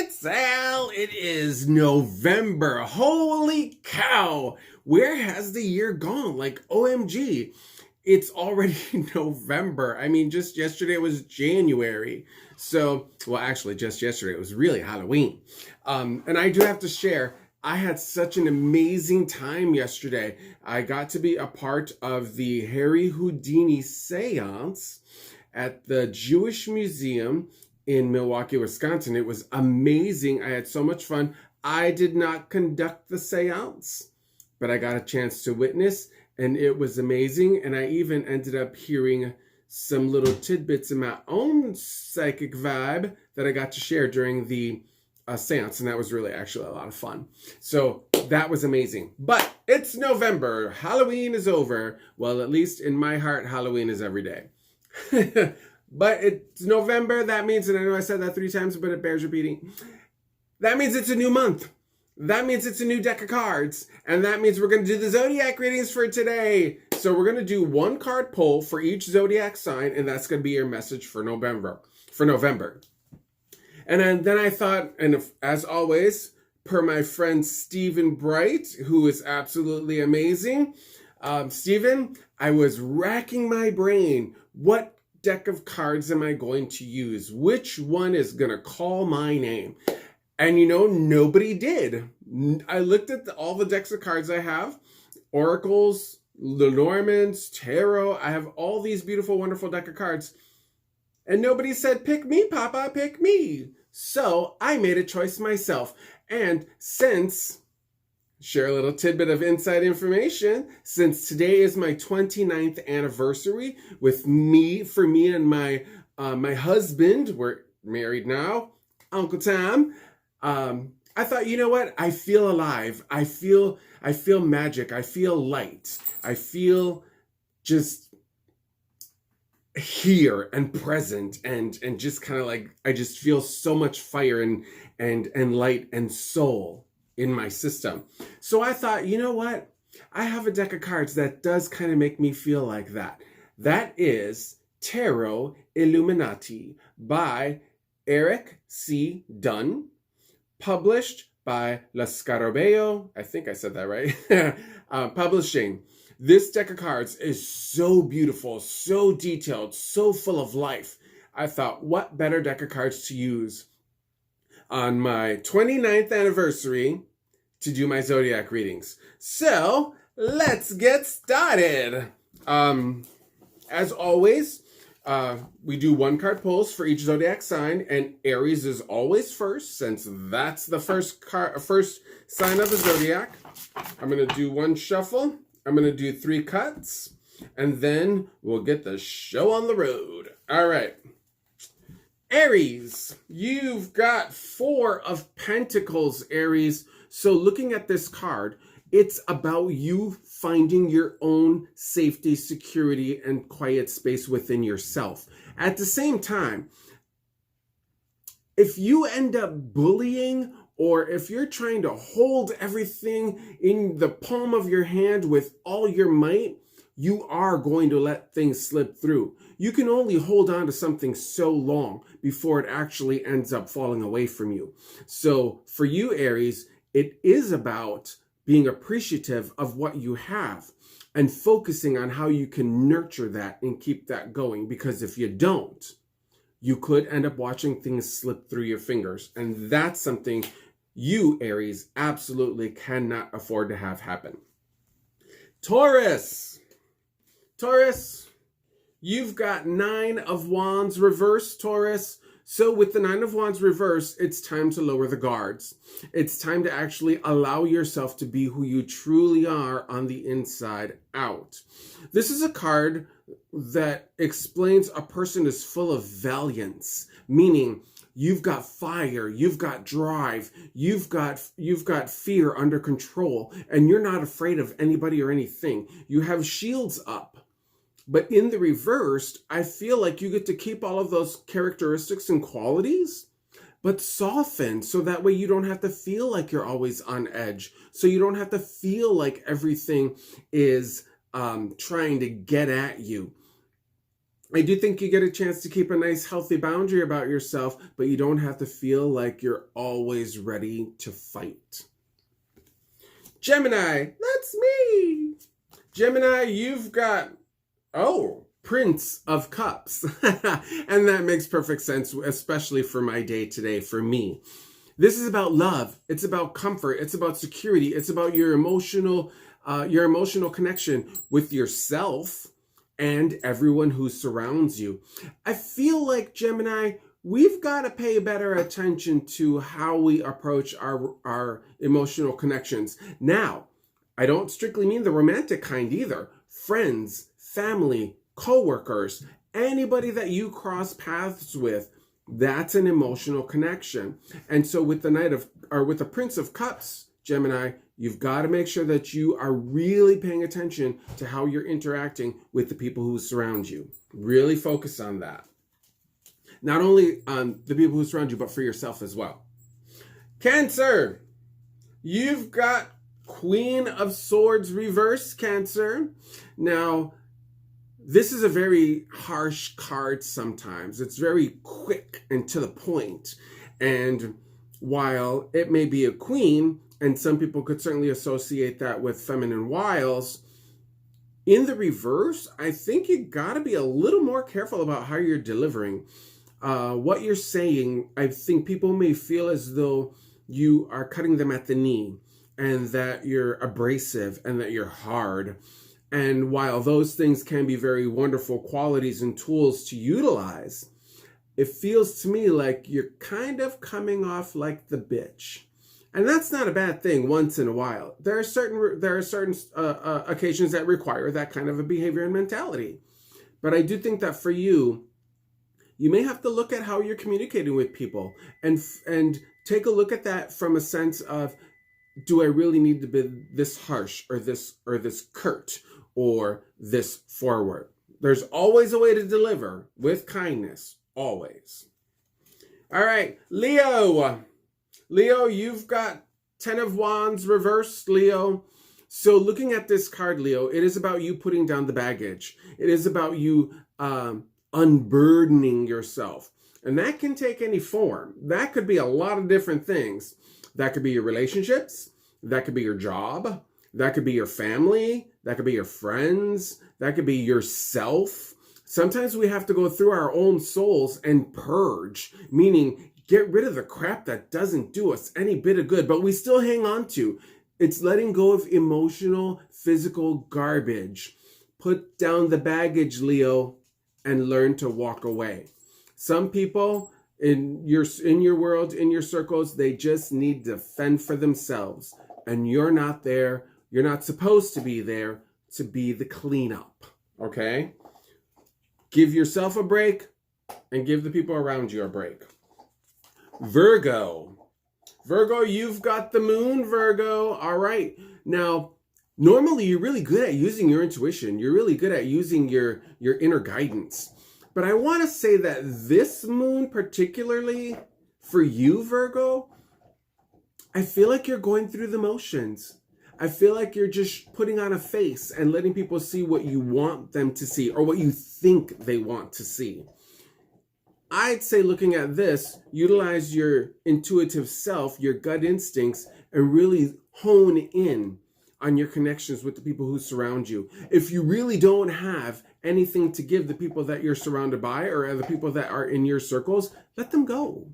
It's Al. It is November. Holy cow. Where has the year gone? Like, OMG. It's already November. I mean, just yesterday was January. So, well, actually, just yesterday it was really Halloween. And I do have to share, I had such an amazing time yesterday. I got to be a part of the Harry Houdini seance at the Jewish Museum in Milwaukee, Wisconsin. It was amazing. I had so much fun. I did not conduct the seance, but I got a chance to witness, and it was amazing. And I even ended up hearing some little tidbits in my own psychic vibe that I got to share during the seance, and that was really actually a lot of fun. So that was amazing. But it's November. Halloween is over. Well, at least in my heart, Halloween is every day. But it's November. That means, and I know I said that 3 times, but it bears repeating. That means it's a new month. That means it's a new deck of cards. And that means we're going to do the Zodiac readings for today. So we're going to do 1 card pull for each Zodiac sign, and that's going to be your message for November. And then I thought, and as always, per my friend Stephen Bright, who is absolutely amazing. Stephen, I was racking my brain. What deck of cards am I going to use? Which one is going to call my name? And you know, nobody did. I looked at all the decks of cards I have. Oracles, Lenormands, Tarot. I have all these beautiful, wonderful deck of cards. And nobody said, pick me, Papa, pick me. So I made a choice myself. And share a little tidbit of inside information, since today is my 29th anniversary with me and my husband, we're married now, Uncle Tom. I thought, you know what? I feel alive. I feel magic. I feel light. I feel just here and present and just kind of like, I just feel so much fire and light and soul in my system. So I thought, you know what? I have a deck of cards that does kind of make me feel like that. That is Tarot Illuminati by Eric C. Dunn, published by La Scarabeo. I think I said that right. Publishing. This deck of cards is so beautiful, so detailed, so full of life. I thought, what better deck of cards to use on my 29th anniversary to do my Zodiac readings. So let's get started. As always, we do 1 card pulls for each Zodiac sign, and Aries is always first, since that's the first sign of the Zodiac. I'm going to do 1 shuffle. I'm going to do 3 cuts, and then we'll get the show on the road. All right. Aries, you've got 4 of Pentacles, Aries. So looking at this card, it's about you finding your own safety, security, and quiet space within yourself. At the same time, if you end up bullying, or if you're trying to hold everything in the palm of your hand with all your might, you are going to let things slip through. You can only hold on to something so long before it actually ends up falling away from you. So for you, Aries, it is about being appreciative of what you have and focusing on how you can nurture that and keep that going. Because if you don't, you could end up watching things slip through your fingers. And that's something you, Aries, absolutely cannot afford to have happen. Taurus, you've got 9 of Wands reversed, Taurus. So with the 9 of Wands reversed, it's time to lower the guards. It's time to actually allow yourself to be who you truly are on the inside out. This is a card that explains a person is full of valiance, meaning you've got fire, you've got drive, you've got fear under control, and you're not afraid of anybody or anything. You have shields up. But in the reversed, I feel like you get to keep all of those characteristics and qualities, but soften, so that way you don't have to feel like you're always on edge. So you don't have to feel like everything is trying to get at you. I do think you get a chance to keep a nice healthy boundary about yourself, but you don't have to feel like you're always ready to fight. Gemini, that's me. Gemini, you've got, Prince of Cups. And that makes perfect sense, especially for my day today, for me. This is about love. It's about comfort. It's about security. It's about your emotional connection with yourself and everyone who surrounds you. I feel like, Gemini, we've got to pay better attention to how we approach our emotional connections. Now, I don't strictly mean the romantic kind either. Friends, family, coworkers, anybody that you cross paths with, that's an emotional connection. And so with the Prince of Cups, Gemini, you've got to make sure that you are really paying attention to how you're interacting with the people who surround you. Really focus on that. Not only on the people who surround you, but for yourself as well. Cancer, you've got Queen of Swords reverse, Cancer. Now, this is a very harsh card sometimes. It's very quick and to the point. And while it may be a queen, and some people could certainly associate that with feminine wiles, in the reverse, I think you got to be a little more careful about how you're delivering. What you're saying, I think people may feel as though you are cutting them at the knee, and that you're abrasive, and that you're hard. And while those things can be very wonderful qualities and tools to utilize, it feels to me like you're kind of coming off like the bitch. And that's not a bad thing once in a while. There are certain occasions that require that kind of a behavior and mentality. But I do think that for you, you may have to look at how you're communicating with people and take a look at that from a sense of, do I really need to be this harsh or this curt or this forward? There's always a way to deliver with kindness, always. All right, Leo. Leo, you've got 10 of Wands reversed, Leo. So looking at this card, Leo, it is about you putting down the baggage. It is about you unburdening yourself. And that can take any form. That could be a lot of different things. That could be your relationships. That could be your job. That could be your family. That could be your friends. That could be yourself. Sometimes we have to go through our own souls and purge, meaning get rid of the crap that doesn't do us any bit of good, but we still hang on to. It's letting go of emotional, physical garbage. Put down the baggage, Leo, and learn to walk away. Some people in your world, in your circles, they just need to fend for themselves. And you're not there. You're not supposed to be there to be the cleanup. Okay? Give yourself a break and give the people around you a break. Virgo. Virgo, you've got the moon, Virgo. All right. Now, normally you're really good at using your intuition. You're really good at using your inner guidance. But I want to say that this moon, particularly for you, Virgo, I feel like you're going through the motions. I feel like you're just putting on a face and letting people see what you want them to see or what you think they want to see. I'd say, looking at this, utilize your intuitive self, your gut instincts, and really hone in on your connections with the people who surround you. If you really don't have anything to give the people that you're surrounded by or the people that are in your circles, let them go.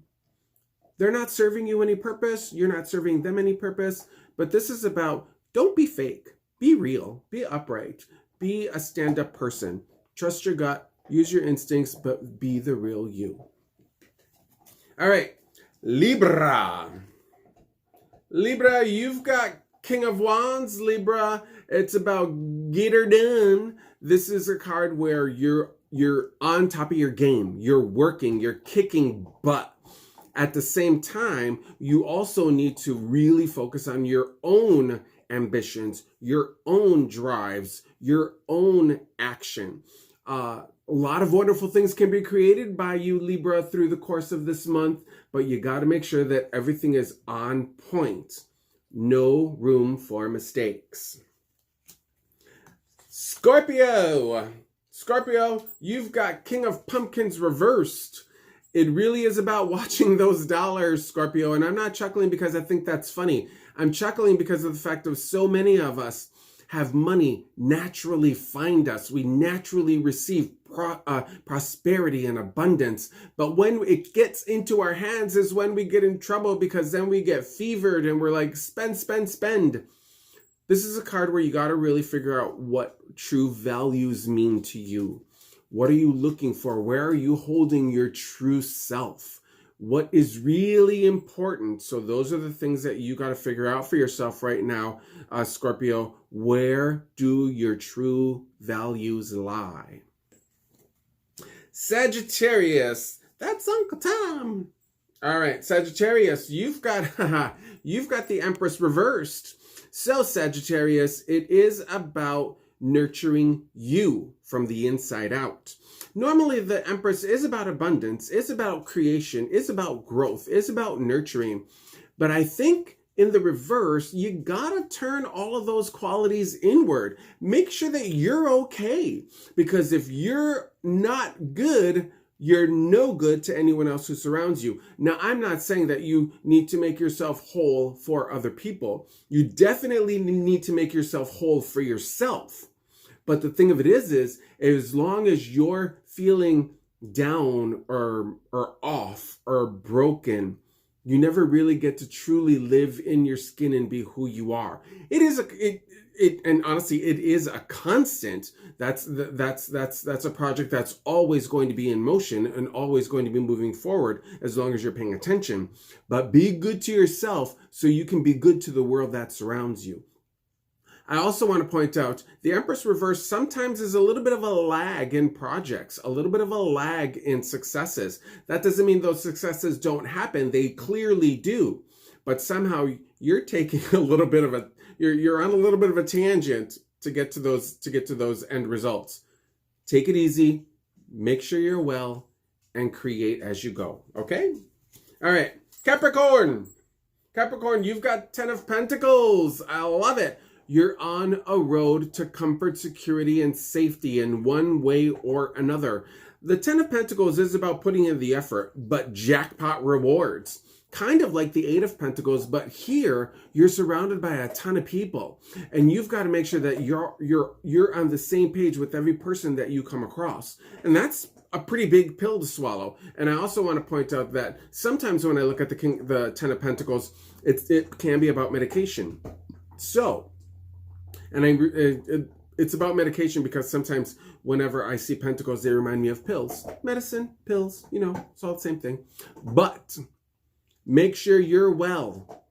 They're not serving you any purpose. You're not serving them any purpose. But this is about, don't be fake. Be real. Be upright. Be a stand-up person. Trust your gut. Use your instincts, but be the real you. All right, Libra. Libra, you've got King of Wands, Libra. It's about get her done. This is a card where you're on top of your game. You're working. You're kicking butt. At the same time, you also need to really focus on your own ambitions, your own drives, your own action. A lot of wonderful things can be created by you, Libra, through the course of this month, but you got to make sure that everything is on point. No room for mistakes. Scorpio. Scorpio, you've got King of Pumpkins reversed. It really is about watching those dollars, Scorpio. And I'm not chuckling because I think that's funny. I'm chuckling because of the fact that so many of us have money naturally find us. We naturally receive prosperity and abundance. But when it gets into our hands is when we get in trouble, because then we get fevered and we're like, spend, spend, spend. This is a card where you got to really figure out what true values mean to you. What are you looking for? Where are you holding your true self? What is really important? So those are the things that you got to figure out for yourself right now, Scorpio. Where do your true values lie? Sagittarius, that's Uncle Tom. All right, Sagittarius, you've got the Empress reversed. So Sagittarius, it is about nurturing you from the inside out. Normally, the Empress is about abundance, is about creation, is about growth, is about nurturing. But I think in the reverse, you gotta turn all of those qualities inward. Make sure that you're okay. Because if you're not good, you're no good to anyone else who surrounds you. Now, I'm not saying that you need to make yourself whole for other people. You definitely need to make yourself whole for yourself. But the thing of it is as long as you're feeling down or off or broken, you never really get to truly live in your skin and be who you are. And honestly, it is a constant. That's a project that's always going to be in motion and always going to be moving forward as long as you're paying attention. But be good to yourself so you can be good to the world that surrounds you. I also want to point out the Empress reverse sometimes is a little bit of a lag in projects, a little bit of a lag in successes. That doesn't mean those successes don't happen. They clearly do. But somehow you're taking a little bit of you're on a little bit of a tangent to get to those end results. Take it easy, make sure you're well, and create as you go. Okay? All right. Capricorn. Capricorn, you've got 10 of Pentacles. I love it. You're on a road to comfort, security, and safety in one way or another. The 10 of Pentacles is about putting in the effort, but jackpot rewards. Kind of like the 8 of Pentacles, but here you're surrounded by a ton of people, and you've got to make sure that you're on the same page with every person that you come across, and that's a pretty big pill to swallow. And I also want to point out that sometimes when I look at the 10 of Pentacles, it can be about medication. So. And it's about medication because sometimes whenever I see pentacles, they remind me of pills. Medicine, pills, it's all the same thing. But make sure you're well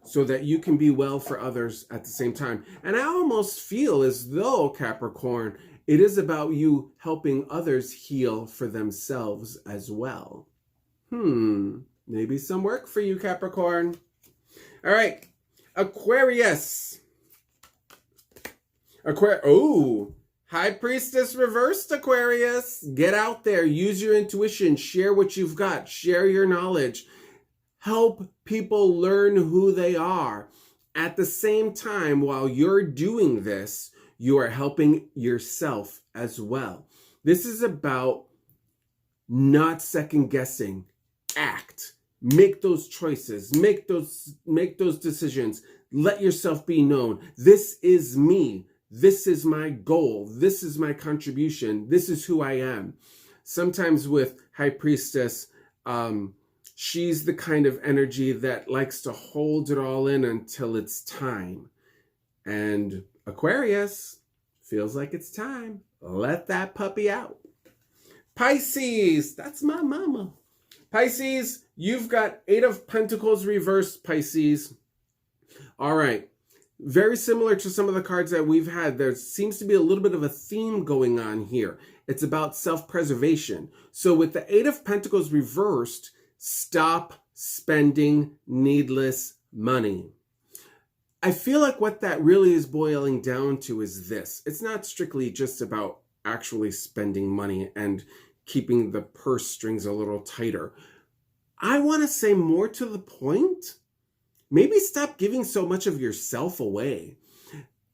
so that you can be well for others at the same time. And I almost feel as though, Capricorn, it is about you helping others heal for themselves as well. Maybe some work for you, Capricorn. All right, Aquarius. High Priestess reversed, Aquarius. Get out there, use your intuition, share what you've got, share your knowledge. Help people learn who they are. At the same time, while you're doing this, you are helping yourself as well. This is about not second guessing. Act. Make those choices. Make those decisions. Let yourself be known. This is me. This is my goal. This is my contribution. This is who I am. Sometimes with High Priestess, she's the kind of energy that likes to hold it all in until it's time. And Aquarius feels like it's time. Let that puppy out. Pisces, that's my mama. Pisces, you've got 8 of Pentacles reversed, Pisces. All right. Very similar to some of the cards that we've had, there seems to be a little bit of a theme going on here. It's about self-preservation. So with the 8 of Pentacles reversed, stop spending needless money. I feel like what that really is boiling down to is this. It's not strictly just about actually spending money and keeping the purse strings a little tighter. I want to say more to the point, maybe stop giving so much of yourself away.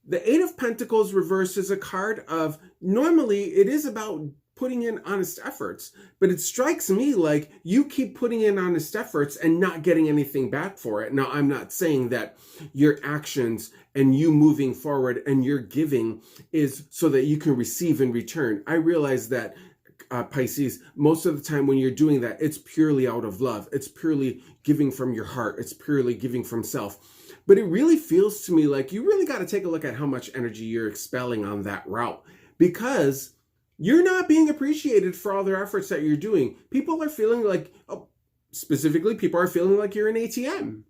The Eight of Pentacles reversed is a card of, normally it is about putting in honest efforts, but it strikes me like you keep putting in honest efforts and not getting anything back for it. Now, I'm not saying that your actions and you moving forward and your giving is so that you can receive in return. I realize that, Pisces, most of the time when you're doing that, it's purely out of love. It's purely giving from your heart. It's purely giving from self. But it really feels to me like you really got to take a look at how much energy you're expelling on that route, because you're not being appreciated for all their efforts that you're doing. People are feeling like, specifically, people are feeling like you're an ATM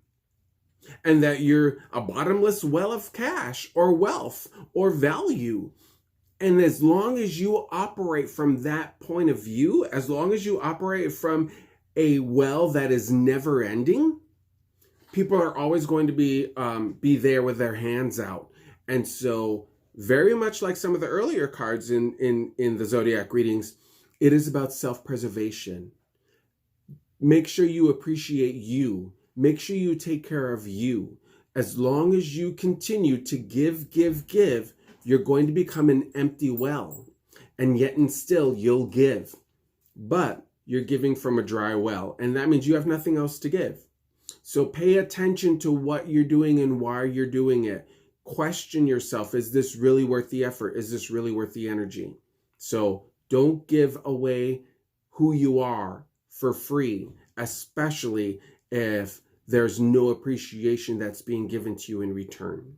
and that you're a bottomless well of cash or wealth or value. And as long as you operate from that point of view, as long as you operate from a well that is never ending, people are always going to be there with their hands out. And so, very much like some of the earlier cards in the Zodiac readings, it is about self-preservation. Make sure you appreciate you. Make sure you take care of you. As long as you continue to give, you're going to become an empty well. And yet and still, you'll give. But you're giving from a dry well. And that means you have nothing else to give. So pay attention to what you're doing and why you're doing it. Question yourself, is this really worth the effort? Is this really worth the energy? So don't give away who you are for free, especially if there's no appreciation that's being given to you in return.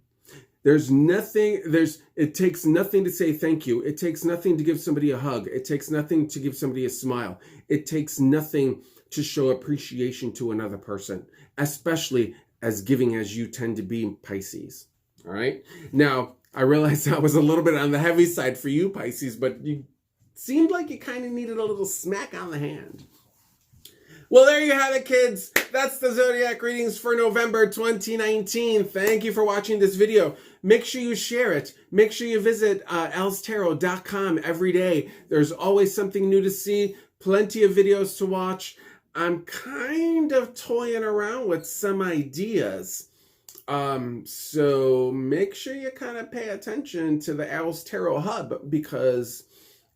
It takes nothing to say thank you. It takes nothing to give somebody a hug. It takes nothing to give somebody a smile. It takes nothing to show appreciation to another person, especially as giving as you tend to be, Pisces. All right. Now, I realize that was a little bit on the heavy side for you, Pisces, but you seemed like you kind of needed a little smack on the hand. Well, there you have it, kids. That's the Zodiac readings for November 2019. Thank you for watching this video. Make sure you share it. Make sure you visit elstarot.com every day. There's always something new to see, plenty of videos to watch. I'm kind of toying around with some ideas. So make sure you kind of pay attention to the Els Tarot Hub, because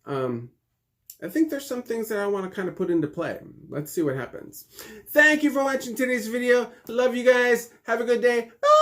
I think there's some things that I want to kind of put into play. Let's see what happens. Thank you for watching today's video. Love you guys. Have a good day. Bye.